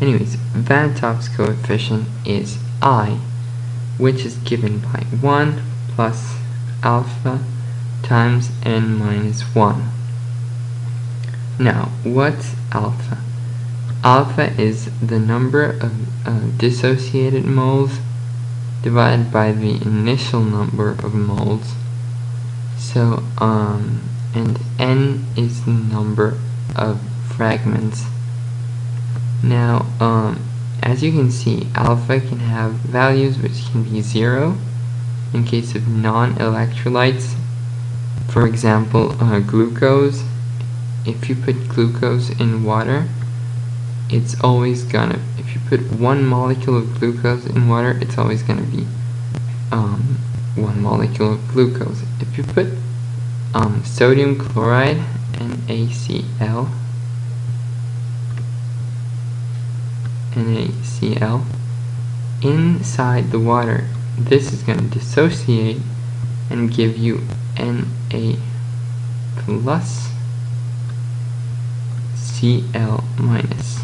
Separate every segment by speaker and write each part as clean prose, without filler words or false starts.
Speaker 1: Anyways, Van 't Hoff's coefficient is I, which is given by 1 plus alpha times n minus 1. Now, what's alpha? Alpha is the number of dissociated moles divided by the initial number of moles. So, and n is the number of fragments. Now, as you can see, alpha can have values which can be 0 in case of non-electrolytes. For example, glucose. If you put glucose in water, it's always gonna, if you put 1 molecule of glucose in water, it's always gonna be 1 molecule of glucose. If you put sodium chloride, NaCl, inside the water, this is going to dissociate and give you Na plus Cl minus.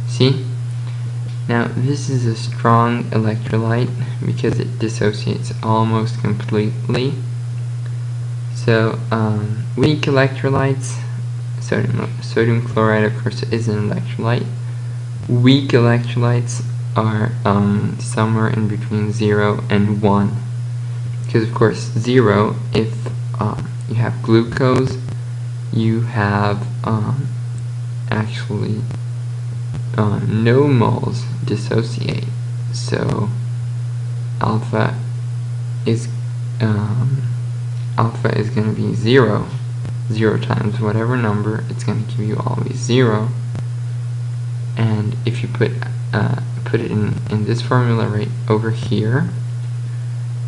Speaker 1: See? Now this is a strong electrolyte because it dissociates almost completely. So weak electrolytes, sodium chloride of course is an electrolyte. Weak electrolytes are somewhere in between 0 and 1. Because of course 0, if you have glucose, you have actually no moles dissociate. So alpha is going to be 0. 0 times whatever number, it's going to give you always 0. And if you put it in this formula right over here,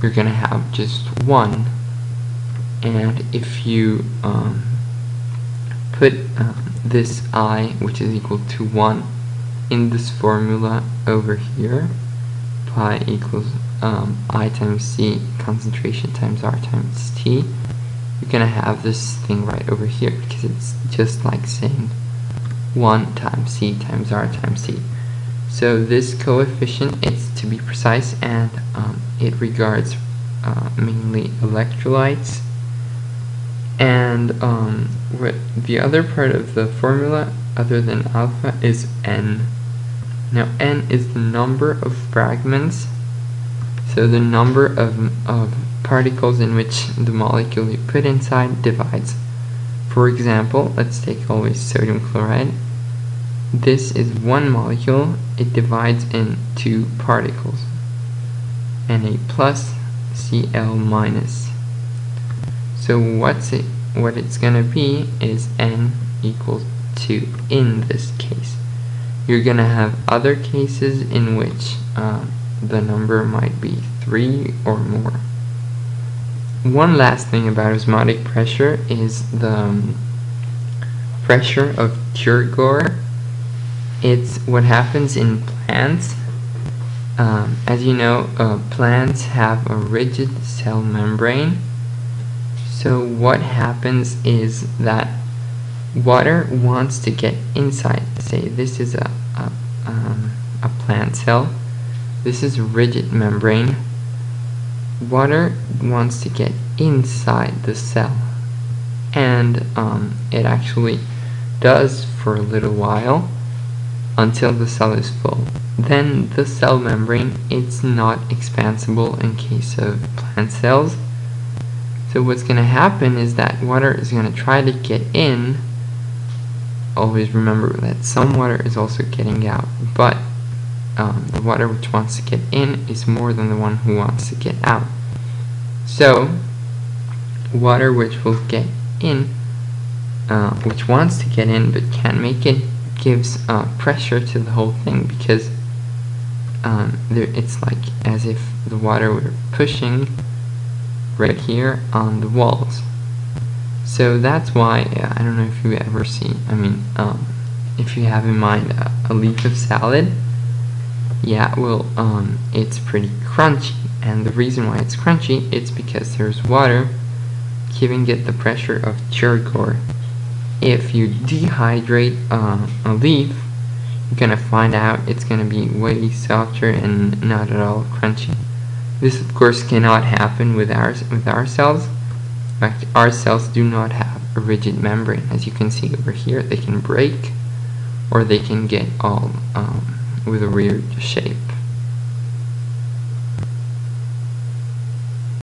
Speaker 1: you're going to have just 1. And if you put this I, which is equal to 1, in this formula over here, pi equals I times C, concentration times R times T, you're going to have this thing right over here, because it's just like saying 1 times C times R times T. So this coefficient, it's to be precise, and it regards mainly electrolytes. And what the other part of the formula, other than alpha, is n. Now n is the number of fragments, so the number of particles in which the molecule you put inside divides. For example, let's take always sodium chloride. This is 1 molecule, it divides in 2 particles, Na plus Cl minus. So what it's going to be is n equals 2 in this case. You're going to have other cases in which the number might be 3 or more. One last thing about osmotic pressure is the pressure of turgor. It's what happens in plants. As you know, plants have a rigid cell membrane. So what happens is that water wants to get inside. Say this is a plant cell. This is a rigid membrane. Water wants to get inside the cell, and it actually does for a little while until the cell is full. Then the cell membrane, it's not expansible in case of plant cells. So what's going to happen is that water is going to try to get in. Always remember that some water is also getting out, but the water which wants to get in is more than the one who wants to get out. So water which will get in, which wants to get in but can't make it, gives pressure to the whole thing, because it's like as if the water were pushing right here on the walls. So that's why, I don't know if you ever see, if you have in mind a leaf of salad, yeah, well, it's pretty crunchy, and the reason why it's crunchy, it's because there's water giving it the pressure of turgor. if you dehydrate a leaf, you're going to find out it's going to be way softer and not at all crunchy. This of course cannot happen with our cells. In fact, our cells do not have a rigid membrane. As you can see over here, they can break or they can get all with a weird shape.